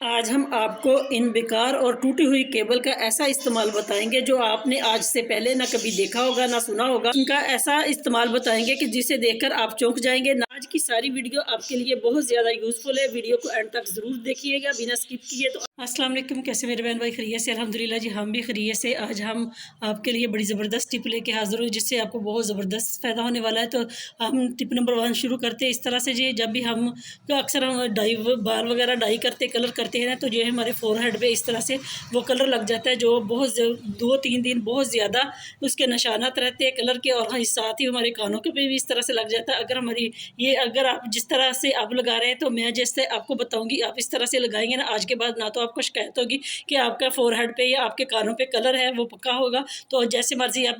आज हम आपको इन बेकार और टूटी हुई केबल का ऐसा इस्तेमाल बताएंगे जो आपने आज से पहले ना कभी देखा होगा ना सुना होगा। इनका ऐसा इस्तेमाल बताएंगे कि जिसे देखकर आप चौंक जाएंगे। आज की सारी वीडियो आपके लिए बहुत ज़्यादा यूजफुल है। वीडियो को एंड तक ज़रूर देखिएगा बिना स्किप किए। तो अस्सलाम वालेकुम, कैसे मेरे बहन भाई? खैरियत से? अल्हम्दुलिल्लाह जी, हम भी खैरियत से। आज हम आपके लिए बड़ी ज़बरदस्त टिप लेके हाजिर हुए जिससे आपको बहुत ज़बरदस्त फ़ायदा होने वाला है। तो हम टिप नंबर 1 शुरू करते हैं। इस तरह से जी, जब भी हम तो अक्सर हम बाल वगैरह डाई करते कलर करते हैं ना, तो जो है हमारे फोरहेड पे इस तरह से वो कलर लग जाता है, जो बहुत 2-3 दिन बहुत ज़्यादा उसके निशानात रहते हैं कलर के। और हाँ, साथ ही हमारे कानों के पे भी इस तरह से लग जाता है। अगर आप जिस तरह से आप लगा रहे हैं, तो मैं जैसे आपको बताऊंगी आप इस तरह से लगाएंगे ना, आज के बाद ना तो आपको शिकायत होगी कि आपका फोरहेड पे या आपके कानों पे कलर है वो पक्का होगा। तो जैसे मर्जी आप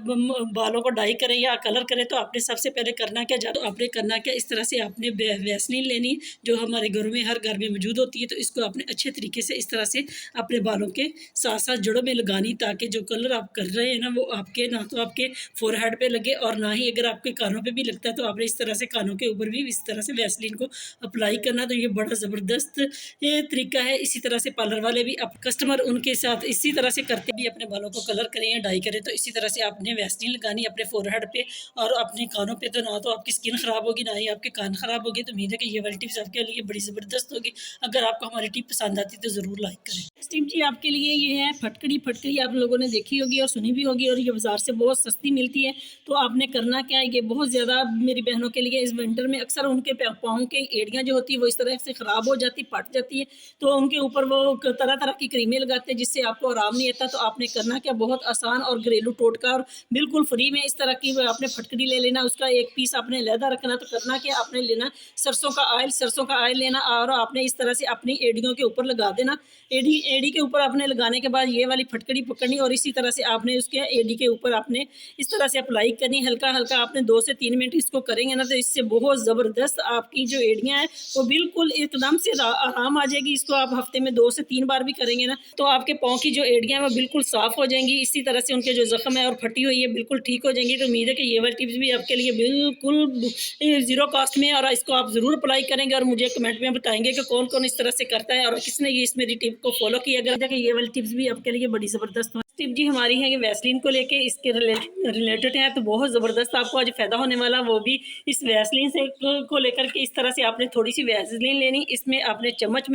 बालों को डाई करें या कलर करें, तो आपने सबसे पहले करना क्या, आपने करना क्या, इस तरह से आपने वैसलीन लेनी जो हमारे घरों में हर घर में मौजूद होती है। तो इसको आपने अच्छे तरीके से इस तरह से अपने बालों के साथ साथ जड़ों में लगानी, ताकि जो कलर आप कर रहे हैं ना, वो आपके ना तो आपके फोरहेड पे लगे और ना ही अगर आपके कानों पे भी लगता है, तो आपने इस तरह से कानों के ऊपर भी इस तरह से वैसलीन को अप्लाई करना। तो ये बड़ा ज़बरदस्त ये तरीका है। इसी तरह से पार्लर वाले भी अब कस्टमर उनके साथ इसी तरह से करते भी अपने बालों को कलर करें या डाई करें, तो इसी तरह से आपने वैसलीन लगानी अपने फोरहेड पे और अपने कानों पे। तो ना तो आपकी स्किन ख़राब होगी, ना ही आपके कान ख़राब होगी। तो उम्मीद है कि ये वाली टिप्स आपके लिए बड़ी ज़बरदस्त होगी। अगर आपको हमारी टिप पसंद आती है तो ज़रूर लाइक करें। टिप जी आपके लिए ये है फटकड़ी। फटकड़ी आप लोगों ने देखी होगी और सुनी भी होगी, और ये बाज़ार से बहुत सस्ती मिलती है। तो आपने करना क्या है, ये बहुत ज़्यादा मेरी बहनों के लिए इस विंटर में अक्सर उनके पाँव के एड़ियाँ जो होती है वो इस तरह से ख़राब हो जाती, फट जाती है। तो उनके ऊपर वो तरह तरह की क्रीमें लगाते हैं जिससे आपको आराम नहीं आता। तो आपने करना क्या, बहुत आसान और घरेलू टोटका और बिल्कुल फ्री में इस तरह की आपने फटकड़ी ले लेना। उसका एक पीस आपने अलहदा रखना। तो करना क्या, आपने लेना सरसों का ऑयल लेना और आपने इस तरह से अपनी एड़ियों के ऊपर लगा देना। एड़ी के ऊपर आपने लगाने के बाद ये वाली फटकड़ी पकड़नी और इसी तरह से आपने उसके एड़ी के ऊपर आपने इस तरह से अप्लाई करनी। हल्का हल्का आपने 2 से 3 मिनट इसको करेंगे ना, तो इससे बहुत ज़बरदस्त आपकी जो एड़ियाँ हैं वो बिल्कुल एकदम से आराम आ जाएगी। इसको आप हफ्ते में 2 से 3 बार भी करेंगे ना, तो आपके पाँव की जो एड़ियाँ हैं वो बिल्कुल साफ़ हो जाएंगी। इसी तरह से उनके जो ज़ख्म है और फटी हुई है बिल्कुल ठीक हो जाएंगी। तो उम्मीद है कि ये वाली टिप्स भी आपके लिए बिल्कुल ज़ीरो कॉस्ट में, और इसको आप ज़रूर अप्लाई करेंगे और मुझे कमेंट में बताएंगे कि कौन कौन इस तरह से करता है और किसने ये इस मेरी टिप को फॉलो किया। अगर ये वाली टिप्स भी आपके लिए बड़ी ज़बरदस्त टिप जी हमारी है कि वैसलीन को लेके इसके रिलेटेड है। तो बहुत ज़बरदस्त आपको आज फ़ायदा होने वाला, वो भी इस वैसलीन से को लेकर के। इस तरह से आपने थोड़ी सी वैसलीन लेनी, इसमें आपने चम्मच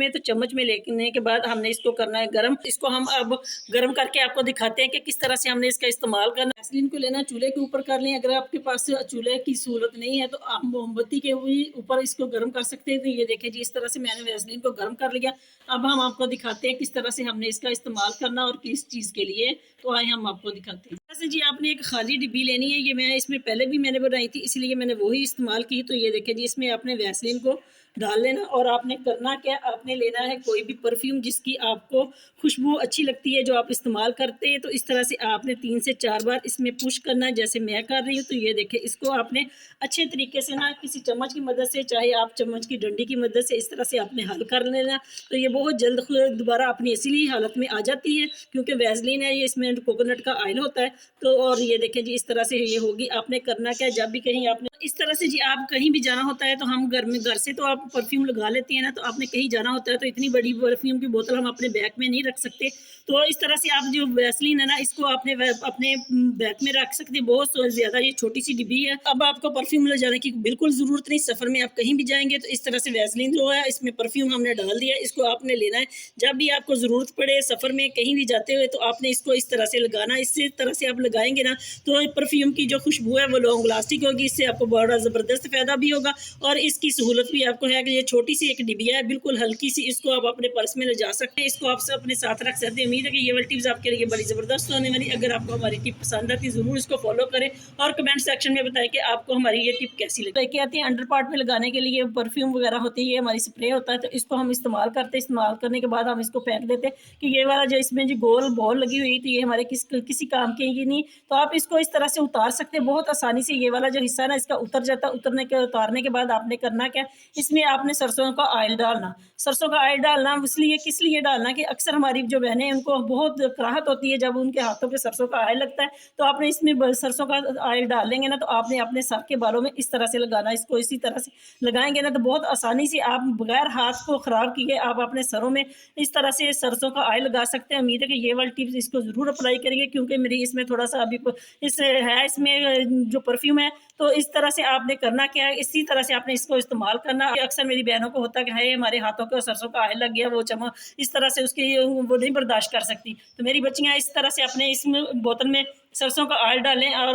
में लेने के बाद हमने इसको करना है गर्म। इसको हम अब गर्म करके आपको दिखाते हैं कि किस तरह से हमने इसका इस्तेमाल करना। वैसलीन को लेना चूल्हे के ऊपर कर लें। अगर आपके पास चूल्हे की सहूलत नहीं है तो आप मोमबत्ती के ऊपर इसको गर्म कर सकते हैं। तो ये देखें जी, इस तरह से मैंने वैसलीन को गर्म कर लिया। अब हम आपको दिखाते हैं किस तरह से हमने इसका इस्तेमाल करना और किस चीज़ के लिए। तो आए हम आपको दिखाते हैं। जैसे जी आपने एक खाली डिब्बी लेनी है। ये मैं इसमें पहले भी मैंने बनाई थी, इसलिए मैंने वही इस्तेमाल की। तो ये देखें जी, इसमें आपने वैसलीन को डाल लेना और आपने करना क्या, आपने लेना है कोई भी परफ्यूम जिसकी आपको खुशबू अच्छी लगती है, जो आप इस्तेमाल करते हैं। तो इस तरह से आपने 3 से 4 बार इसमें पुश करना है जैसे मैं कर रही हूँ। तो ये देखें, इसको आपने अच्छे तरीके से ना किसी चम्मच की मदद से, चाहे आप चम्मच की डंडी की मदद से, इस तरह से आपने हल कर लेना। तो ये बहुत जल्द दोबारा अपनी असली हालत में आ जाती है, क्योंकि वैसलीन है ये, इसमें कोकोनट का ऑयल होता है। तो और ये देखें जी, इस तरह से ये होगी। आपने करना क्या, जब भी कहीं आपने इस तरह से जी आप कहीं भी जाना होता है, तो हम घर से तो आप परफ्यूम लगा लेते हैं ना, तो आपने कहीं जाना होता है तो इतनी बड़ी परफ्यूम की बोतल हम अपने बैग में नहीं रख सकते। तो इस तरह से आप जो वैसलीन है ना, इसको आपने अपने बैग में रख सकते हैं। बहुत ज़्यादा ये छोटी सी डिब्बी है। अब आपको परफ्यूम ले जाने की बिल्कुल ज़रूरत नहीं। सफ़र में आप कहीं भी जाएंगे तो इस तरह से वैसलीन जो है इसमें परफ्यूम हमने डाल दिया, इसको आपने लेना है। जब भी आपको ज़रूरत पड़े सफ़र में कहीं भी जाते हुए, तो आपने इसको इस तरह से लगाना। इसी तरह से आप लगाएंगे ना, तो परफ्यूम की जो खुशबू है वो लॉन्ग लास्टिंग होगी। इससे आपको बड़ा ज़बरदस्त फ़ायदा भी होगा और इसकी सहूलत भी आपको है कि ये छोटी सी एक डिबिया है, बिल्कुल हल्की सी। इसको आप अपने पर्स में ले जा सकते हैं, इसको आप अपने साथ रख सकते हैं। उम्मीद है कि ये वाली टिप्स आपके लिए बड़ी ज़बरदस्त होने वाली। अगर आपको हमारी टिप पसंद आती है ज़रूर इसको फॉलो करें और कमेंट सेक्शन में बताएं कि आपको हमारी ये टिप कैसी लगी। लेके आती है अंडर पार्ट में लगाने के लिए परफ्यूम वगैरह होती है, हमारी स्प्रे होता है। तो इसको हम इस्तेमाल करते हैं। इस्तेमाल करने के बाद हम इसको फेंक देते हैं कि ये वाला जो इसमें जो गोल बॉल लगी हुई थी, ये हमारे किसी काम की लगेगी नहीं। तो आप इसको इस तरह से उतार सकते हैं बहुत आसानी से। ये वाला जो हिस्सा है ना इसका उतर जाता है। उतारने के बाद आपने करना क्या, इसमें आपने सरसों का ऑयल डालना। सरसों का ऑयल डालना इसलिए किस लिए डालना कि अक्सर हमारी जो बहनें हैं उनको बहुत कराहत होती है जब उनके हाथों पे सरसों का ऑयल लगता है। तो आपने इसमें सरसों का ऑयल डालेंगे ना तो आपने अपने सर के बालों में इस तरह से लगाना। इसको इसी तरह से लगाएंगे ना तो बहुत आसानी से आप बगैर हाथ को ख़राब किए आप अपने सरों में इस तरह से सरसों का ऑयल लगा सकते हैं। उम्मीद है कि ये वाली टिप्स इसको ज़रूर अप्लाई करेंगे, क्योंकि मेरी इसमें थोड़ा सा अभी इसमें जो परफ्यूम है। तो इस तरह से आपने करना क्या है, इसी तरह से आपने इसको इस्तेमाल करना। अक्सर मेरी बहनों को होता है कि हाय हमारे हाथों को सरसों का ऑयल लग गया, वो चमक इस तरह से उसकी वो नहीं बर्दाश्त कर सकती। तो मेरी बच्चियाँ इस तरह से अपने इसमें बोतल में सरसों का ऑयल डालें और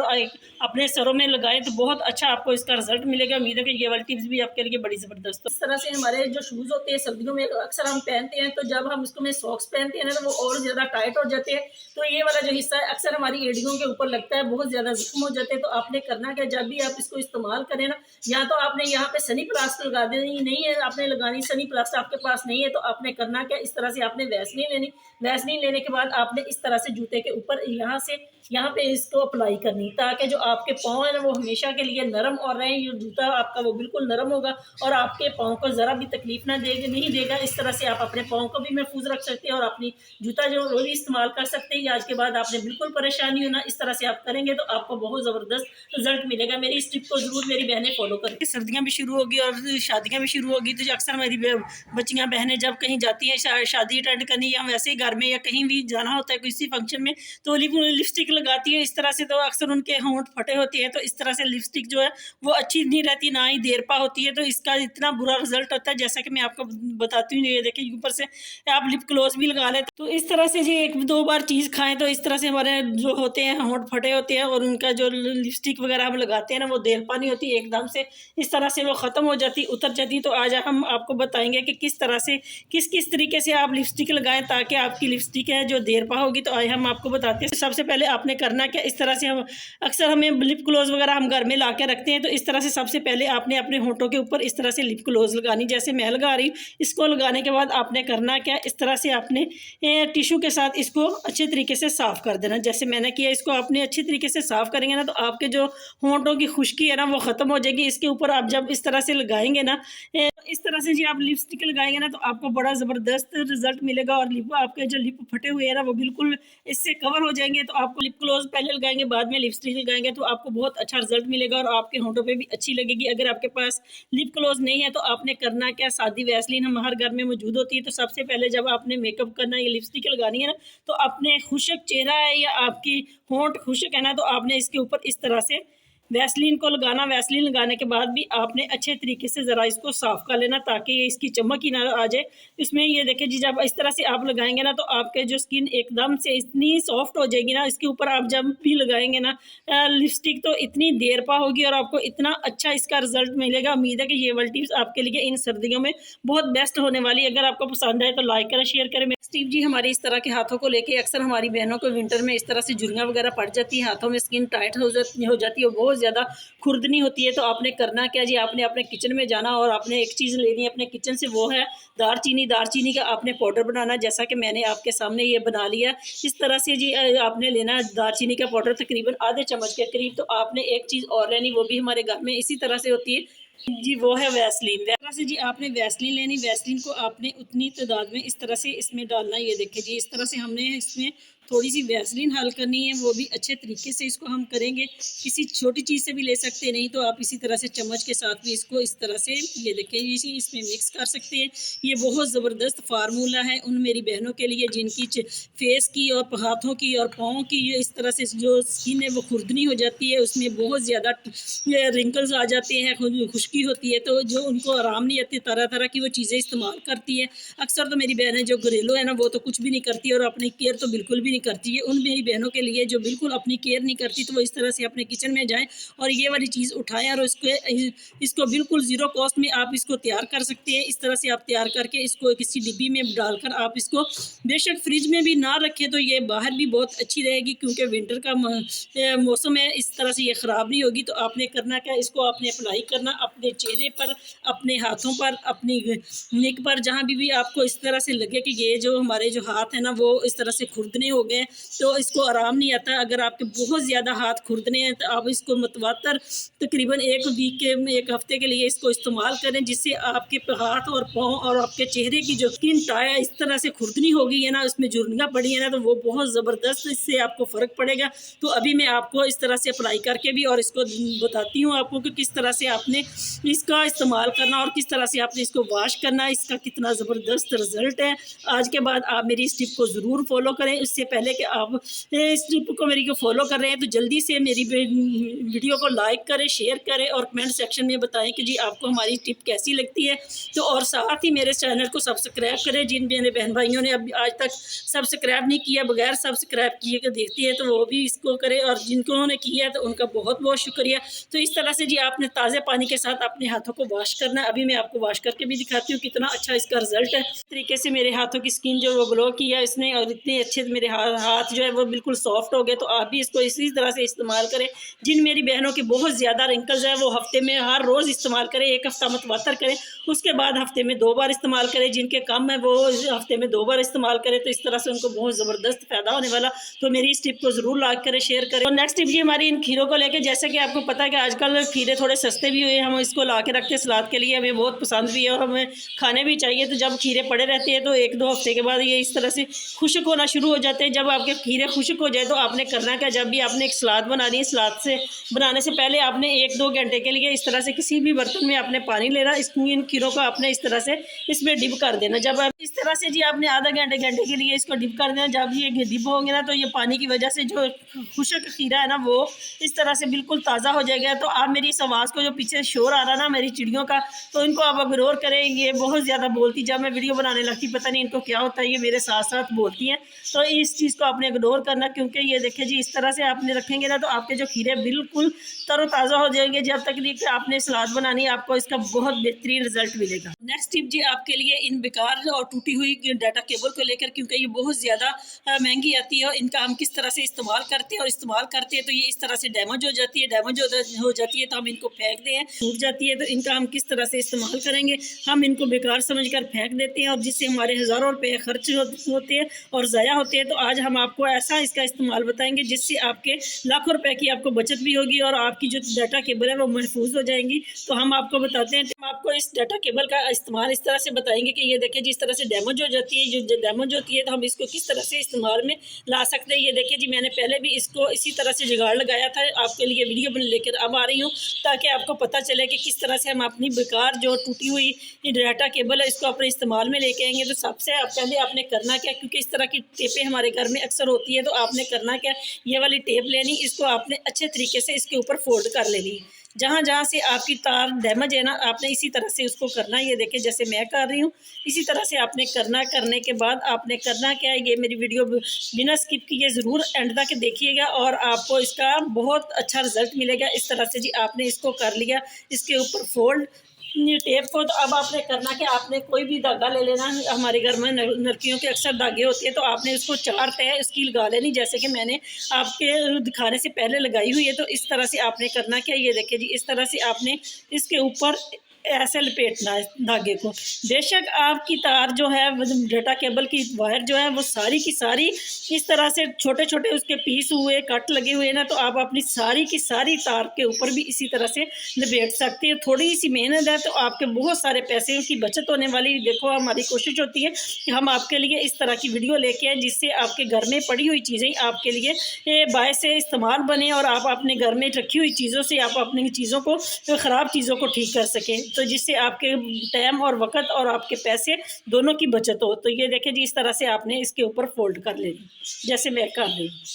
अपने सरों में लगाएं तो बहुत अच्छा आपको इसका रिजल्ट मिलेगा। उम्मीद है कि ये वाली टिप्स भी आपके लिए बड़ी ज़बरदस्त हो। इस तरह से हमारे जो शूज़ होते हैं सर्दियों में अक्सर हम पहनते हैं, तो जब हम उसको में सॉक्स पहनते हैं ना तो वो और ज़्यादा टाइट हो जाते हैं। तो ये वाला जो हिस्सा है अक्सर हमारी एड़ियों के ऊपर लगता है, बहुत ज़्यादा ज़ख्म हो जाते हैं। तो आपने करना क्या, जब भी आप इसको इस्तेमाल करें ना, या तो आपने यहाँ पे सनी प्लास्ट लगा देनी, नहीं है आपने लगानी सनी प्लास्ट आपके पास नहीं है तो आपने करना क्या, इस तरह से आपने वैसलीन लेनी। वैसलीन लेने के बाद आपने इस तरह से जूते के ऊपर यहाँ पे इसको अप्लाई करनी, ताकि जो आपके पाँव है ना वो हमेशा के लिए नरम और रहें। ये जूता आपका वो बिल्कुल नरम होगा और आपके पाँव को ज़रा भी तकलीफ नहीं देगा। इस तरह से आप अपने पाँव को भी महफूज रख सकते हैं और अपनी जूता जो वो भी इस्तेमाल कर सकते हैं। आज के बाद आपने बिल्कुल परेशानी होना, इस तरह से आप करेंगे तो आपको बहुत ज़बरदस्त रिजल्ट मिलेगा। मेरी इस टिप को ज़रूर मेरी बहनें फॉलो करें। सर्दियाँ भी शुरू होगी और शादियाँ भी शुरू होगी, तो अक्सर मेरी बच्चियाँ बहनें जब कहीं जाती हैं शादी अटेंड करनी या वैसे ही घर में या कहीं भी जाना होता है किसी फंक्शन में, तो लिपस्टिक लगाती है इस तरह से, तो अक्सर उनके होंठ फटे होते हैं। तो इस तरह से लिपस्टिक जो है वो अच्छी नहीं रहती, ना ही देर पा होती है। तो इसका इतना बुरा रिजल्ट होता है, जैसा कि मैं आपको बताती हूँ। ये देखिए ऊपर से आप लिप ग्लॉस भी लगा लेते, तो इस तरह से जी एक दो बार चीज़ खाएं तो इस तरह से हमारे जो होते हैं होंठ फटे होते हैं और उनका जो लिपस्टिक वगैरह हम लगाते हैं ना वो देर पा नहीं होती, एकदम से इस तरह से वो ख़त्म हो जाती, उतर जाती। तो आज हम आपको बताएंगे कि किस तरह से किस तरीके से आप लिपस्टिक लगाएं ताकि आपकी लिपस्टिक है जो देर पा होगी। तो आज हम आपको बताते हैं। सबसे पहले आपने करना क्या, इस तरह से हम अक्सर हमें लिप ग्लोज वगैरह हम घर में ला के रखते हैं। तो इस तरह से सबसे पहले आपने अपने होंठों के ऊपर इस तरह से लिप ग्लोज लगानी, जैसे मैं लगा रही हूँ। इसको लगाने के बाद आपने करना क्या, इस तरह से आपने टिश्यू के साथ इसको अच्छे तरीके से साफ़ कर देना, जैसे मैंने किया। इसको आपने अच्छे तरीके से साफ़ करेंगे ना तो आपके जो होंठों की खुश्की है ना वो ख़त्म हो जाएगी। इसके ऊपर आप जब इस तरह से लगाएंगे ना, इस तरह से जी आप लिपस्टिक लगाएंगे ना तो आपको बड़ा ज़बरदस्त रिजल्ट मिलेगा और लिप आपके जो लिप फटे हुए हैं ना वो बिल्कुल इससे कवर हो जाएंगे। तो आपको लिप ग्लोज पहले लगाएंगे, बाद में लिपस्टिक लगाएंगे तो आपको बहुत अच्छा रिजल्ट मिलेगा और आपके होंठों पे भी अच्छी लगेगी। अगर आपके पास लिप ग्लोज नहीं है तो आपने करना क्या, सादी वैसलीन हम हर घर में मौजूद होती है। तो सबसे पहले जब आपने मेकअप करना है या लिपस्टिक लगानी है ना तो अपने खुशक चेहरा है या आपकी होंठ खुशक है ना तो आपने इसके ऊपर इस तरह से वैसलीन को लगाना। वैसलीन लगाने के बाद भी आपने अच्छे तरीके से ज़रा इसको साफ़ कर लेना ताकि ये इसकी चमक ही ना आ जाए इसमें। ये देखिए जी जब इस तरह से आप लगाएंगे ना तो आपके जो स्किन एकदम से इतनी सॉफ्ट हो जाएगी ना, इसके ऊपर आप जब भी लगाएंगे ना लिपस्टिक तो इतनी देर पा होगी और आपको इतना अच्छा इसका रिजल्ट मिलेगा। उम्मीद है कि ये वाली टिप्स आपके लिए इन सर्दियों में बहुत बेस्ट होने वाली है। अगर आपको पसंद आए तो लाइक करें, शेयर करें। स्टीव जी हमारी इस तरह के हाथों को लेके अक्सर हमारी बहनों को विंटर में इस तरह से झुर्रियाँ वगैरह पड़ जाती है, हाथों में स्किन टाइट हो जाती है, बहुत ज़्यादा खुरदनी होती है। तो आपने करना क्या जी, आपने अपने किचन में जाना और आपने एक चीज़ लेनी है अपने किचन से, वो है दालचीनी का आपने पाउडर बनाना, जैसा कि मैंने आपके सामने ये बना लिया। इस तरह से जी आपने लेना दालचीनी का पाउडर तकरीबन आधे चम्मच के करीब। तो आपने एक चीज़ और लेनी, वो भी हमारे घर में इसी तरह से होती है जी, वो है वैसलीन। तरह से जी आपने वैसलीन लेनी, वैसलीन को आपने उतनी तादाद में इस तरह से इसमें डालना। ये देखिए जी इस तरह से हमने इसमें थोड़ी सी वैसलीन हल करनी है, वो भी अच्छे तरीके से इसको हम करेंगे। किसी छोटी चीज़ से भी ले सकते हैं, नहीं तो आप इसी तरह से चम्मच के साथ भी इसको इस तरह से ये देखिए इसी इसमें मिक्स कर सकते हैं। ये बहुत ज़बरदस्त फार्मूला है उन मेरी बहनों के लिए जिनकी फेस की और हाथों की और पाँव की इस तरह से जो स्किन है वो खुरदनी हो जाती है, उसमें बहुत ज़्यादा रिंकल्स आ जाते हैं, खुश्की होती है, तो जो उनको आराम नहीं आती तरह तरह की वो चीज़ें इस्तेमाल करती है। अक्सर तो मेरी बहनें जो घरेलू है ना वो तो कुछ भी नहीं करती और अपनी केयर तो बिल्कुल भी नहीं करती है। उन मेरी बहनों के लिए जो बिल्कुल अपनी केयर नहीं करती तो वो इस तरह से अपने किचन में जाएं और ये वाली चीज़ उठाएं और इसको बिल्कुल ज़ीरो कॉस्ट में आप इसको तैयार कर सकते हैं। इस तरह से आप तैयार करके इसको किसी डिब्बी में डालकर आप इसको बेशक फ्रिज में भी ना रखें तो ये बाहर भी बहुत अच्छी रहेगी, क्योंकि विंटर का मौसम है, इस तरह से ये ख़राब नहीं होगी। तो आपने करना क्या, इसको आपने अप्लाई करना अपने चेहरे पर, अपने हाथों पर, अपनी नेक पर, जहाँ भी आपको इस तरह से लगे कि ये जो हमारे जो हाथ है ना वो इस तरह से खुरदने हो गए तो इसको आराम नहीं आता। अगर आपके बहुत ज़्यादा हाथ खुरदने हैं तो आप इसको मतवातर तकरीबन 1 वीक के 1 हफ्ते के लिए इसको इस्तेमाल करें, जिससे आपके हाथ और पाँव और आपके चेहरे की जो स्किन टाया इस तरह से खुरदनी हो गई है ना, उसमें झुर्रियाँ पड़ी है ना, तो वो बहुत ज़बरदस्त इससे आपको फ़र्क पड़ेगा। तो अभी मैं आपको इस तरह से अप्लाई करके भी और इसको बताती हूँ आपको कि किस तरह से आपने इसका इस्तेमाल करना और किस तरह से आपने इसको वॉश करना, इसका कितना ज़बरदस्त रिज़ल्ट है। आज के बाद आप मेरी इस टिप को ज़रूर फॉलो करें। इससे पहले कि आप इस टिप को मेरी को फॉलो कर रहे हैं तो जल्दी से मेरी वीडियो को लाइक करें, शेयर करें और कमेंट सेक्शन में बताएं कि जी आपको हमारी टिप कैसी लगती है। तो और साथ ही मेरे चैनल को सब्सक्राइब करें। जिन मेरे बहन भाइयों ने अभी आज तक सब्सक्राइब नहीं किया, बगैर सब्सक्राइब किए के देखती है, तो वो भी इसको करें और जिनको ने किया है तो उनका बहुत बहुत शुक्रिया। तो इस तरह से जी आपने ताज़े पानी के साथ अपने हाथों को वॉश करना है। अभी मैं आपको वॉश करके भी दिखाती हूँ कितना अच्छा इसका रिजल्ट है। इस तरीके से मेरे हाथों की स्किन जो वो ग्लो किया इसने और इतने अच्छे मेरे हाथ जो है वो बिल्कुल सॉफ्ट हो गए। तो आप भी इसको इसी तरह से इस्तेमाल करें। जिन मेरी बहनों की बहुत ज़्यादा रिंकल्स है वो हफ्ते में हर रोज़ इस्तेमाल करें, 1 हफ्ता मतवातर करें, उसके बाद हफ्ते में 2 बार इस्तेमाल करें। जिनके कम है वो हफ्ते में 2 बार इस्तेमाल करें, तो इस तरह से उनको बहुत ज़बरदस्त फ़ायदा होने वाला। तो मेरी इस टिप को ज़रूर लाइक करें, शेयर करें। और नेक्स्ट टिप जी हमारी इन खीरों को लेकर, जैसे कि आपको पता है कि आजकल खीरे थोड़े सस्ते भी हुए, हम इसको ला के रखते हैं सलाद के लिए, हमें बहुत पसंद भी है और हमें खाने भी चाहिए। तो जब खीरे पड़े रहते हैं तो 1-2 हफ्ते के बाद ये इस तरह से खुश्क होना शुरू हो जाते हैं। जब आपके खीरे खुश्क हो जाए तो आपने करना क्या, जब भी आपने एक सलाद बनानी है, सलाद से बनाने से पहले आपने 1-2 घंटे के लिए इस तरह से किसी भी बर्तन में आपने पानी लेना, इन खीरों को आपने इस तरह से इसमें डिप कर देना। जब आप इस तरह से जी आपने आधा घंटे के लिए इसको डिप कर देना, जब ये डिप होंगे ना तो ये पानी की वजह से जो खुश्क खीरा है ना वो इस तरह से बिल्कुल ताज़ा हो जाएगा। तो आप मेरी इस आवाज़ को, जो पीछे शोर आ रहा ना मेरी चिड़ियों का, तो इनको आप इग्नोर करें। ये बहुत ज़्यादा बोलती, जब मैं वीडियो बनाने लगती पता नहीं इनको क्या होता है, ये मेरे साथ साथ बोलती हैं। तो इस चीज़ को आपने इग्नोर करना, क्योंकि ये देखिए जी इस तरह से आपने रखेंगे ना तो आपके जो खीरे बिल्कुल तरोताज़ा हो जाएंगे। जब तक कि आपने सलाद बनानी है आपको इसका बहुत बेहतरीन रिजल्ट मिलेगा। नेक्स्ट टिप जी आपके लिए इन बेकार और टूटी हुई डाटा केबल को लेकर, क्योंकि ये बहुत ज़्यादा महंगी आती है और इनका हम किस तरह से इस्तेमाल करते हैं और इस्तेमाल करते हैं तो ये इस तरह से डैमेज हो जाती है। डैमेज हो जाती है तो हम इनको फेंक दें, टूट जाती है तो इनका हम किस तरह से इस्तेमाल करेंगे। हम इनको बेकार समझकर फेंक देते हैं और जिससे हमारे हज़ारों रुपये खर्च होते हैं और ज़ाया होते हैं। तो आज हम आपको ऐसा इसका इस्तेमाल बताएंगे जिससे आपके लाखों रुपए की आपको बचत भी होगी और आपकी जो डाटा केबल है वो महफूज हो जाएंगी। तो हम आपको बताते हैं, हम आपको इस डाटा केबल का इस्तेमाल इस तरह से बताएंगे कि ये देखिए जिस तरह से डैमेज हो जाती है, जो डैमेज होती है तो हम इसको किस तरह से इस्तेमाल में ला सकते हैं। ये देखिए जी मैंने पहले भी इसको इसी तरह से जुगाड़ लगाया था, आपके लिए वीडियो बन लेकर अब आ रही हूँ ताकि आपको पता चले कि किस तरह से हम अपनी बेकार जो टूटी हुई डाटा केबल है इसको अपने इस्तेमाल में लेके आएंगे। तो सबसे पहले आपने करना क्या, क्योंकि इस तरह की टेपें हमारे घर में अक्सर होती है, तो आपने करना क्या, ये वाली टेप लेनी, इसको आपने अच्छे तरीके से इसके ऊपर फोल्ड कर लेनी। जहाँ जहाँ से आपकी तार डैमेज है ना आपने इसी तरह से उसको करना है। ये देखिए जैसे मैं कर रही हूँ इसी तरह से आपने करना। करने के बाद आपने करना क्या है, ये मेरी वीडियो बिना स्किप किए ज़रूर एंड तक देखिएगा और आपको इसका बहुत अच्छा रिजल्ट मिलेगा। इस तरह से जी आपने इसको कर लिया, इसके ऊपर फोल्ड टेप को। तो अब आपने करना कि आपने कोई भी धागा ले लेना, हमारे घर में लड़कियों के अक्सर धागे होते हैं, तो आपने उसको 4 तह उसकी लगा लेनी, जैसे कि मैंने आपके दिखाने से पहले लगाई हुई है। तो इस तरह से आपने करना क्या, ये देखिए जी इस तरह से आपने इसके ऊपर ऐसे लपेटना है धागे को। बेशक आपकी तार जो है डाटा केबल की वायर जो है वो सारी की सारी इस तरह से छोटे छोटे उसके पीस हुए कट लगे हुए ना, तो आप अपनी सारी की सारी तार के ऊपर भी इसी तरह से लपेट सकते हैं। थोड़ी सी मेहनत है तो आपके बहुत सारे पैसे की बचत होने वाली। देखो हमारी कोशिश होती है कि हम आपके लिए इस तरह की वीडियो लेके आए जिससे आपके घर में पड़ी हुई चीज़ें आपके लिए बायस इस्तेमाल बने और आप अपने घर में रखी हुई चीज़ों से आप अपनी चीज़ों को, ख़राब चीज़ों को ठीक कर सकें, तो जिससे आपके टाइम और वक्त और आपके पैसे दोनों की बचत हो। तो ये देखें जी इस तरह से आपने इसके ऊपर फोल्ड कर लेनी, जैसे मैं कर रही हूँ।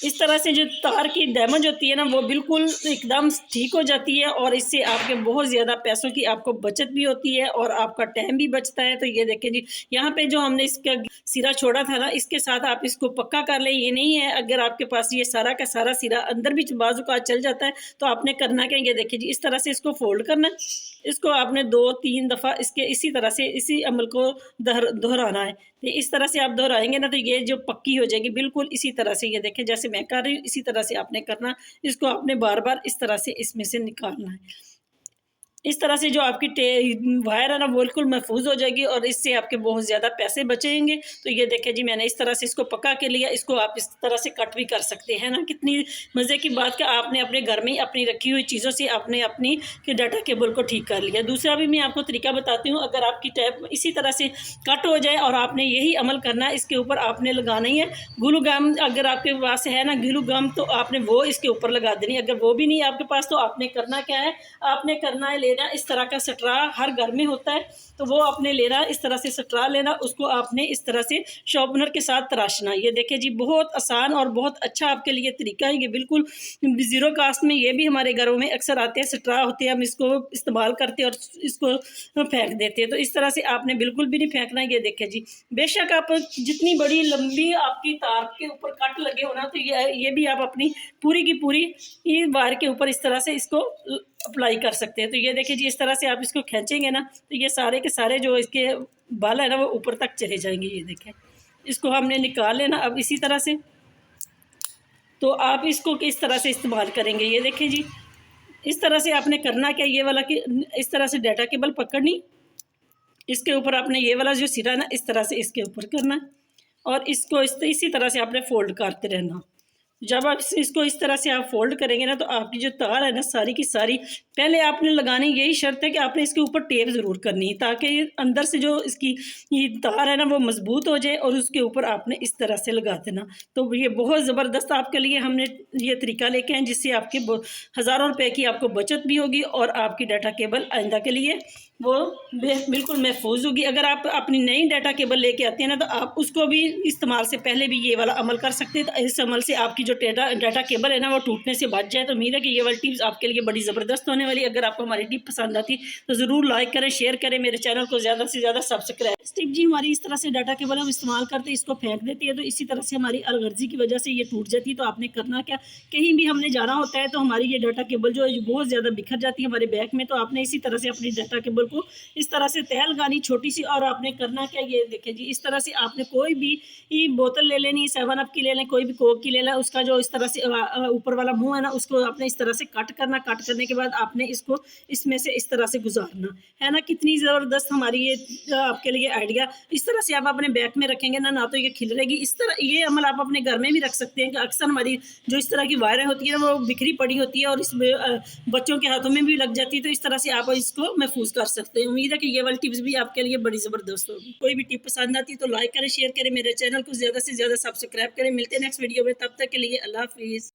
इस तरह से जो तार की डैमेज होती है ना वो बिल्कुल एकदम ठीक हो जाती है और इससे आपके बहुत ज़्यादा पैसों की आपको बचत भी होती है और आपका टाइम भी बचता है। तो ये देखें जी यहाँ पे जो हमने इसका सिरा छोड़ा था ना, इसके साथ आप इसको पक्का कर लें। ये नहीं है अगर आपके पास ये सारा का सारा सिरा अंदर भी बाजू का चल जाता है तो आपने करना क्या, ये देखिए जी इस तरह से इसको फोल्ड करना है। इसको आपने 2-3 दफ़ा इसके इसी तरह से इसी अमल को दोहराना है। तो इस तरह से आप दोहराएंगे ना तो ये जो पक्की हो जाएगी बिल्कुल इसी तरह से। ये देखें जैसे मैं कर रही हूँ इसी तरह से आपने करना, इसको आपने बार बार इस तरह से इसमें से निकालना है। इस तरह से जो आपकी वायर है ना वो बिल्कुल महफूज हो जाएगी और इससे आपके बहुत ज़्यादा पैसे बचेंगे। तो ये देखें जी, मैंने इस तरह से इसको पका के लिया। इसको आप इस तरह से कट भी कर सकते हैं ना। कितनी मज़े की बात कि आपने अपने घर में ही अपनी रखी हुई चीज़ों से आपने अपनी डाटा केबल को ठीक कर लिया। दूसरा भी मैं आपको तरीका बताती हूँ। अगर आपकी टैप इसी तरह से कट हो जाए और आपने यही अमल करना है, इसके ऊपर आपने लगाना ही है ग्लू गम। अगर आपके पास है ना ग्लू गम तो आपने वो इसके ऊपर लगा देनी। अगर वो भी नहीं है आपके पास तो आपने करना क्या है, आपने करना है लेना इस तरह का स्ट्रा, हर घर में होता है तो वो आपने लेना, इस तरह से स्ट्रा लेना, उसको आपने इस तरह से शॉर्पनर के साथ तराशना। ये देखें जी, बहुत आसान और बहुत अच्छा आपके लिए तरीका है। ये बिल्कुल ज़ीरो कास्ट में, ये भी हमारे घरों में अक्सर आते हैं, स्ट्रा होते हैं, हम इसको इस्तेमाल करते हैं और इसको फेंक देते हैं। तो इस तरह से आपने बिल्कुल भी नहीं फेंकना। ये देखें जी, बेशक आप जितनी बड़ी लंबी आपकी तार के ऊपर कट लगे हो ना, तो ये भी आप अपनी पूरी की पूरी वायर के ऊपर इस तरह से इसको अप्लाई कर सकते हैं। तो ये देखिए जी, इस तरह से आप इसको खींचेंगे ना तो ये सारे के सारे जो इसके बाल है ना वो ऊपर तक चले जाएंगे। ये देखें, इसको हमने निकाल लेना अब इसी तरह से। तो आप इसको किस तरह से इस्तेमाल करेंगे, ये देखें जी, इस तरह से आपने करना क्या, ये वाला कि इस तरह से डाटा केबल पकड़नी, इसके ऊपर आपने ये वाला जो सिरा है ना इस तरह से इसके ऊपर करना और इसको इसी तरह से आपने फोल्ड करते रहना। जब आप इसको इस तरह से आप फोल्ड करेंगे ना तो आपकी जो तार है ना सारी की सारी, पहले आपने लगानी, यही शर्त है कि आपने इसके ऊपर टेप ज़रूर करनी है ताकि अंदर से जो इसकी ये तार है ना वो मजबूत हो जाए और उसके ऊपर आपने इस तरह से लगा देना। तो ये बहुत ज़बरदस्त आपके लिए हमने ये तरीका लेके आए जिससे आपके हज़ारों रुपए की आपको बचत भी होगी और आपकी डाटा केबल आइंदा के लिए वो बिल्कुल महफूज होगी। अगर आप अपनी नई डाटा केबल लेके आते हैं ना तो आप उसको भी इस्तेमाल से पहले भी ये वाला अमल कर सकते हैं। तो इस अमल से आपकी जो डाटा केबल है ना वो टूटने से बच जाए। तो उम्मीद है कि ये वाली टिप्स आपके लिए बड़ी ज़बरदस्त होने वाली है। अगर आपको हमारी टिप पसंद आती तो ज़रूर लाइक करें, शेयर करें, मेरे चैनल को ज़्यादा से ज़्यादा सब्सक्राइब। टिप जी हमारी इस तरह से डाटा केबल हम इस्तेमाल करते हैं, इसको फेंक देती है तो इसी तरह से हमारी अलगर्जी की वजह से ये टूट जाती है। तो आपने करना क्या, कहीं भी हमने जाना होता है तो हमारी ये डाटा केबल जो है बहुत ज़्यादा बिखर जाती है हमारे बैग में। तो आपने इसी तरह से अपनी डाटा केबल को इस तरह से तह लगानी छोटी सी और आपने करना क्या, ये देखें जी, इस तरह से आपने कोई भी बोतल ले लेनी, 7 अप की ले लें, कोई भी कोक की ले लें, उसका जो इस तरह से ऊपर वाला मुंह है ना उसको आपने इस तरह से कट करना। कट करने के बाद आपने इसको इसमें से इस तरह से गुजारना है ना। कितनी ज़बरदस्त हमारी ये आपके लिए आइडिया। इस तरह से आप अपने बैग में रखेंगे ना, ना तो ये खिलरेगी। इस तरह ये अमल आप अपने घर में भी रख सकते हैं कि अक्सर हमारी जो इस तरह की वायरें होती है वो बिखरी पड़ी होती है और इसमें बच्चों के हाथों में भी लग जाती है। तो इस तरह से आप इसको महफूज कर सकते हैं। उम्मीद है कि ये वाली टिप्स भी आपके लिए बड़ी ज़बरदस्त होगी। कोई भी टिप पसंद आती है तो लाइक करें, शेयर करें, मेरे चैनल को ज़्यादा से ज़्यादा सब्सक्राइब करें। मिलते हैं नेक्स्ट वीडियो में, तब तक के लिए अल्लाह हाफिज़।